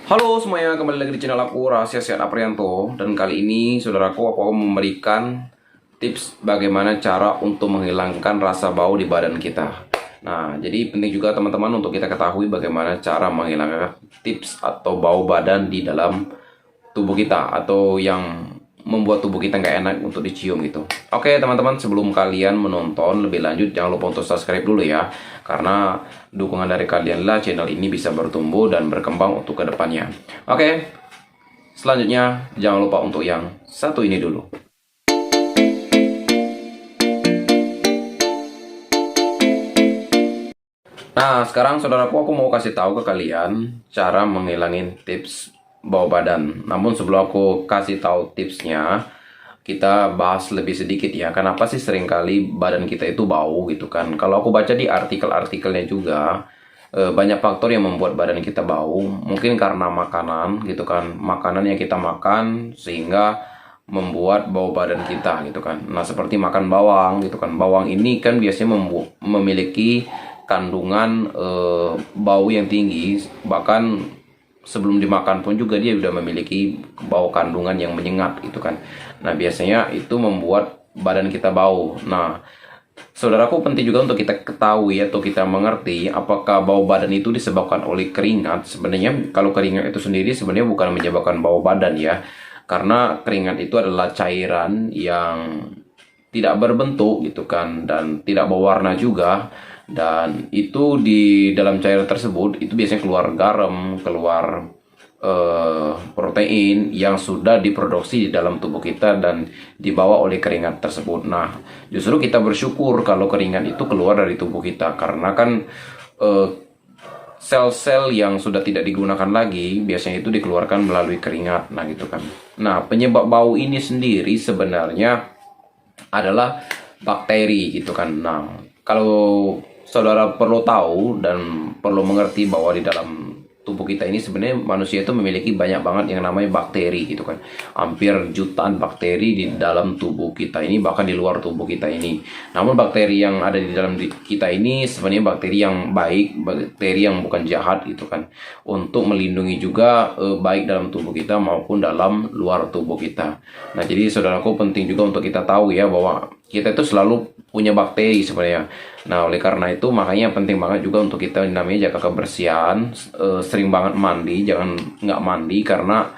Halo semuanya, kembali lagi di channel aku Rahasia Sehat Aprianto. Dan kali ini saudaraku, aku akan memberikan tips bagaimana cara untuk menghilangkan rasa bau di badan kita. Nah, jadi penting juga teman-teman untuk kita ketahui bagaimana cara menghilangkan tips atau bau badan di dalam tubuh kita, atau yang membuat tubuh kita nggak enak untuk dicium gitu. Oke teman-teman, sebelum kalian menonton lebih lanjut, jangan lupa untuk subscribe dulu ya, karena dukungan dari kalian lah channel ini bisa bertumbuh dan berkembang untuk kedepannya. Oke, selanjutnya jangan lupa untuk yang satu ini dulu. Nah, sekarang saudaraku, aku mau kasih tahu ke kalian cara menghilangin tips bau badan. Namun sebelum aku kasih tahu tipsnya, kita bahas lebih sedikit ya. Kenapa sih seringkali badan kita itu bau gitu kan? Kalau aku baca di artikel-artikelnya juga, banyak faktor yang membuat badan kita bau. Mungkin karena makanan gitu kan. Makanan yang kita makan sehingga membuat bau badan kita gitu kan. Nah, seperti makan bawang gitu kan. Bawang ini kan biasanya memiliki kandungan bau yang tinggi, bahkan sebelum dimakan pun juga dia sudah memiliki bau kandungan yang menyengat gitu kan. Nah, biasanya itu membuat badan kita bau. Nah, saudaraku, penting juga untuk kita ketahui atau kita mengerti apakah bau badan itu disebabkan oleh keringat. Sebenarnya kalau keringat itu sendiri sebenarnya bukan menyebabkan bau badan ya. Karena keringat itu adalah cairan yang tidak berbentuk gitu kan, dan tidak berwarna juga. Dan itu di dalam cairan tersebut itu biasanya keluar garam, keluar protein yang sudah diproduksi di dalam tubuh kita dan dibawa oleh keringat tersebut. Nah, justru kita bersyukur kalau keringat itu keluar dari tubuh kita, karena kan eh, sel-sel yang sudah tidak digunakan lagi biasanya itu dikeluarkan melalui keringat. Nah, gitu kan. Nah, penyebab bau ini sendiri sebenarnya adalah bakteri gitu kan. Nah, kalau saudara perlu tahu dan perlu mengerti bahwa di dalam tubuh kita ini sebenarnya manusia itu memiliki banyak banget yang namanya bakteri gitu kan. Hampir jutaan bakteri di dalam tubuh kita ini, bahkan di luar tubuh kita ini. Namun bakteri yang ada di dalam kita ini sebenarnya bakteri yang baik, bakteri yang bukan jahat gitu kan. Untuk melindungi juga baik dalam tubuh kita maupun dalam luar tubuh kita. Nah, jadi saudaraku, penting juga untuk kita tahu ya bahwa kita itu selalu punya bakteri sebenarnya. Nah, oleh karena itu makanya penting banget juga untuk kita namanya jaga kebersihan, sering banget mandi, jangan nggak mandi, karena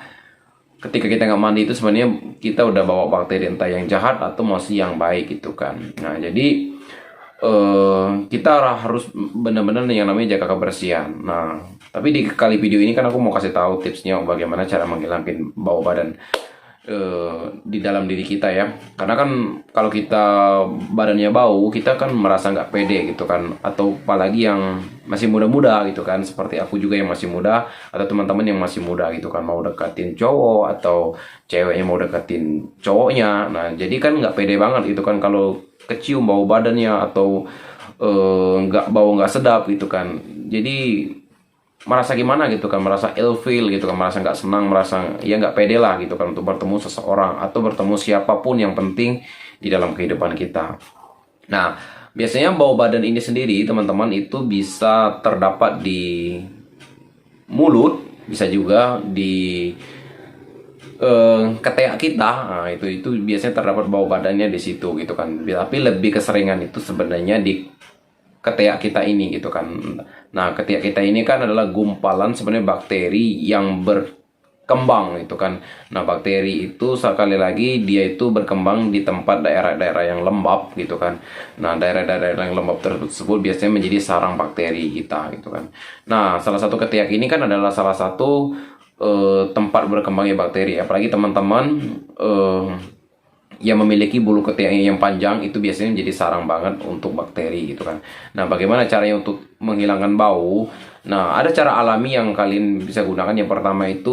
ketika kita nggak mandi itu sebenarnya kita udah bawa bakteri entah yang jahat atau masih yang baik gitu kan. Nah, jadi kita harus benar-benar yang namanya jaga kebersihan. Nah, tapi di kali video ini kan aku mau kasih tahu tipsnya bagaimana cara menghilangkan bau badan di dalam diri kita ya. Karena kan kalau kita badannya bau, kita kan merasa nggak pede gitu kan. Atau apalagi yang masih muda-muda gitu kan, seperti aku juga yang masih muda, atau teman-teman yang masih muda gitu kan, mau deketin cowok atau ceweknya mau deketin cowoknya. Nah, jadi kan nggak pede banget gitu kan kalau kecium bau badannya, atau nggak bau nggak sedap gitu kan. Jadi merasa gimana gitu kan, merasa ilfeel gitu kan, merasa nggak senang, merasa ya nggak pede lah gitu kan untuk bertemu seseorang atau bertemu siapapun yang penting di dalam kehidupan kita. Nah, biasanya bau badan ini sendiri teman-teman itu bisa terdapat di mulut, bisa juga di ketiak kita. Nah, itu biasanya terdapat bau badannya di situ gitu kan. Tapi lebih keseringan itu sebenarnya di ketiak kita ini gitu kan. Nah, ketiak kita ini kan adalah gumpalan sebenarnya bakteri yang berkembang gitu kan. Nah, bakteri itu sekali lagi dia itu berkembang di tempat daerah-daerah yang lembab gitu kan. Nah, daerah-daerah yang lembab tersebut biasanya menjadi sarang bakteri kita gitu kan. Nah, salah satu ketiak ini kan adalah salah satu tempat berkembangnya bakteri. Apalagi teman-teman yang memiliki bulu ketiak yang panjang itu biasanya menjadi sarang banget untuk bakteri gitu kan. Nah, bagaimana caranya untuk menghilangkan bau? Nah, ada cara alami yang kalian bisa gunakan. Yang pertama itu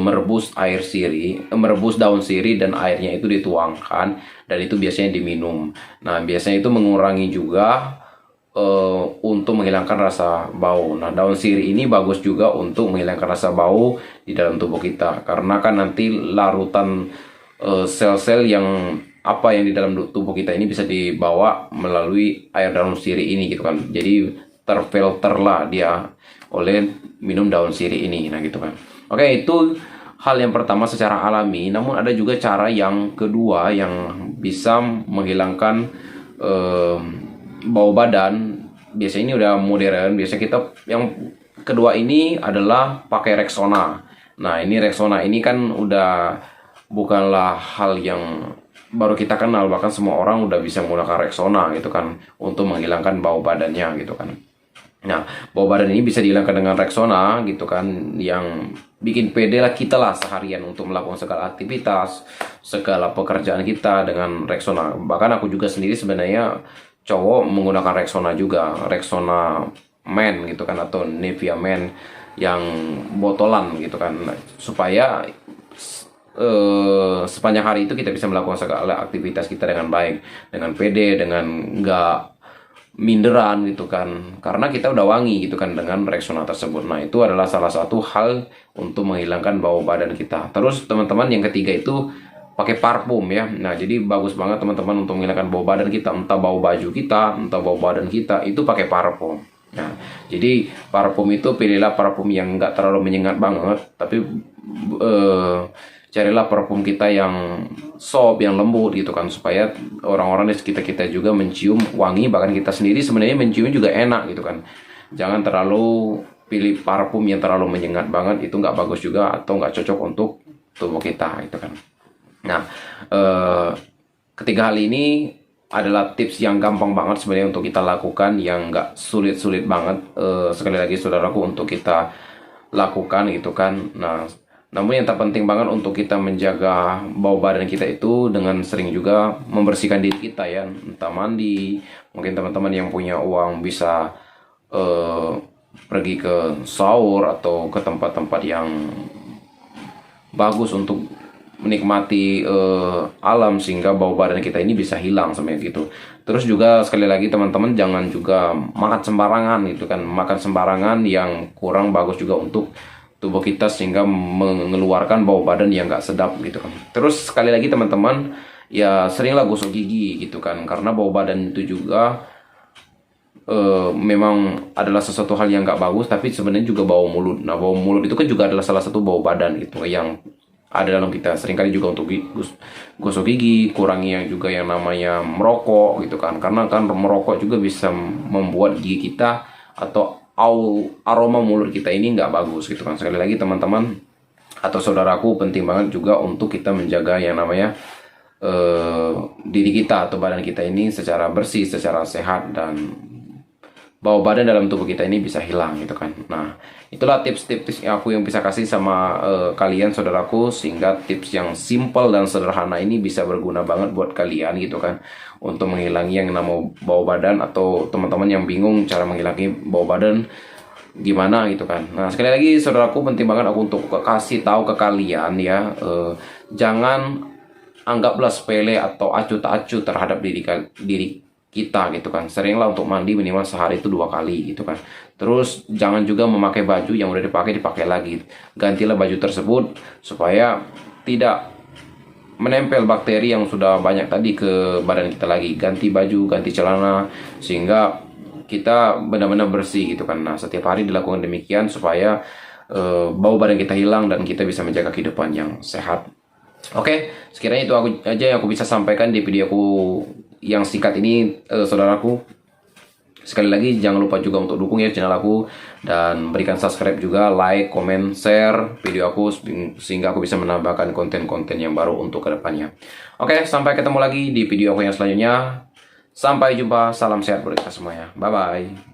merebus air sirih, merebus daun sirih dan airnya itu dituangkan, dan itu biasanya diminum. Nah, biasanya itu mengurangi juga untuk menghilangkan rasa bau. Nah, daun sirih ini bagus juga untuk menghilangkan rasa bau di dalam tubuh kita, karena kan nanti larutan sel-sel yang yang di dalam tubuh kita ini bisa dibawa melalui air daun sirih ini gitu kan. Jadi terfilter lah dia oleh minum daun sirih ini. Nah gitu kan. Oke, itu hal yang pertama secara alami. Namun ada juga cara yang kedua yang bisa menghilangkan bau badan. Biasanya ini udah modern. Biasanya kita yang kedua ini adalah pakai Rexona. Nah ini Rexona ini kan udah bukanlah hal yang baru kita kenal, bahkan semua orang udah bisa menggunakan Rexona gitu kan untuk menghilangkan bau badannya gitu kan. Nah, bau badan ini bisa dihilangkan dengan Rexona gitu kan, yang bikin pede lah kita lah seharian untuk melakukan segala aktivitas, segala pekerjaan kita dengan Rexona. Bahkan aku juga sendiri sebenarnya cowok menggunakan Rexona juga, Rexona Men gitu kan, atau Nivea Men yang botolan gitu kan, supaya sepanjang hari itu kita bisa melakukan segala aktivitas kita dengan baik, dengan pede, dengan nggak minderan gitu kan, karena kita udah wangi gitu kan dengan Rexona tersebut. Nah itu adalah salah satu hal untuk menghilangkan bau badan kita. Terus teman-teman yang ketiga itu pakai parfum ya. Nah jadi bagus banget teman-teman untuk menghilangkan bau badan kita, entah bau baju kita, entah bau badan kita, itu pakai parfum. Nah jadi parfum itu pilihlah parfum yang nggak terlalu menyengat banget, tapi carilah parfum kita yang soft, yang lembut gitu kan, supaya orang-orang di sekitar kita juga mencium wangi, bahkan kita sendiri sebenarnya mencium juga enak gitu kan. Jangan terlalu pilih parfum yang terlalu menyengat banget, itu nggak bagus juga atau nggak cocok untuk tubuh kita gitu kan. Nah ketiga hal ini adalah tips yang gampang banget sebenarnya untuk kita lakukan, yang nggak sulit-sulit banget sekali lagi saudaraku untuk kita lakukan gitu kan. Nah namun yang terpenting banget untuk kita menjaga bau badan kita itu dengan sering juga membersihkan diri kita ya, entah mandi. Mungkin teman-teman yang punya uang bisa pergi ke shower atau ke tempat-tempat yang bagus untuk menikmati alam, sehingga bau badan kita ini bisa hilang sebenarnya gitu. Terus juga sekali lagi teman-teman jangan juga makan sembarangan gitu kan, makan sembarangan yang kurang bagus juga untuk tubuh kita, sehingga mengeluarkan bau badan yang nggak sedap gitu kan. Terus sekali lagi teman-teman ya seringlah gosok gigi gitu kan, karena bau badan itu juga memang adalah sesuatu hal yang nggak bagus, tapi sebenarnya juga bau mulut. Nah bau mulut itu kan juga adalah salah satu bau badan gitu yang ada dalam kita. Seringkali juga untuk gosok gigi, kurangi yang juga yang namanya merokok gitu kan, karena kan merokok juga bisa membuat gigi kita atau aroma mulut kita ini nggak bagus gitu kan. Sekali lagi teman-teman atau saudaraku, penting banget juga untuk kita menjaga yang namanya diri kita atau badan kita ini secara bersih, secara sehat, dan bau badan dalam tubuh kita ini bisa hilang gitu kan. Nah itulah tips-tips yang aku bisa kasih sama kalian saudaraku, sehingga tips yang simple dan sederhana ini bisa berguna banget buat kalian gitu kan, untuk menghilangi yang namanya bau badan. Atau teman-teman yang bingung cara menghilangi bau badan gimana gitu kan. Nah sekali lagi saudaraku, penting banget aku untuk kasih tahu ke kalian ya, jangan anggaplah sepele atau acuh tak acuh terhadap diri kita gitu kan. Seringlah untuk mandi minimal sehari itu 2 kali gitu kan. Terus jangan juga memakai baju yang udah dipakai lagi. Gantilah baju tersebut supaya tidak menempel bakteri yang sudah banyak tadi ke badan kita lagi. Ganti baju, ganti celana, sehingga kita benar-benar bersih gitu kan. Nah setiap hari dilakukan demikian supaya bau badan kita hilang dan kita bisa menjaga kehidupan yang sehat. Oke, sekiranya itu aja yang aku bisa sampaikan di videoku yang singkat ini, saudaraku. Sekali lagi jangan lupa juga untuk dukung ya channel aku, dan berikan subscribe juga, like, comment, share video aku, sehingga aku bisa menambahkan konten-konten yang baru untuk kedepannya. Oke, sampai ketemu lagi di video aku yang selanjutnya. Sampai jumpa, salam sehat buat kita semuanya. Bye bye.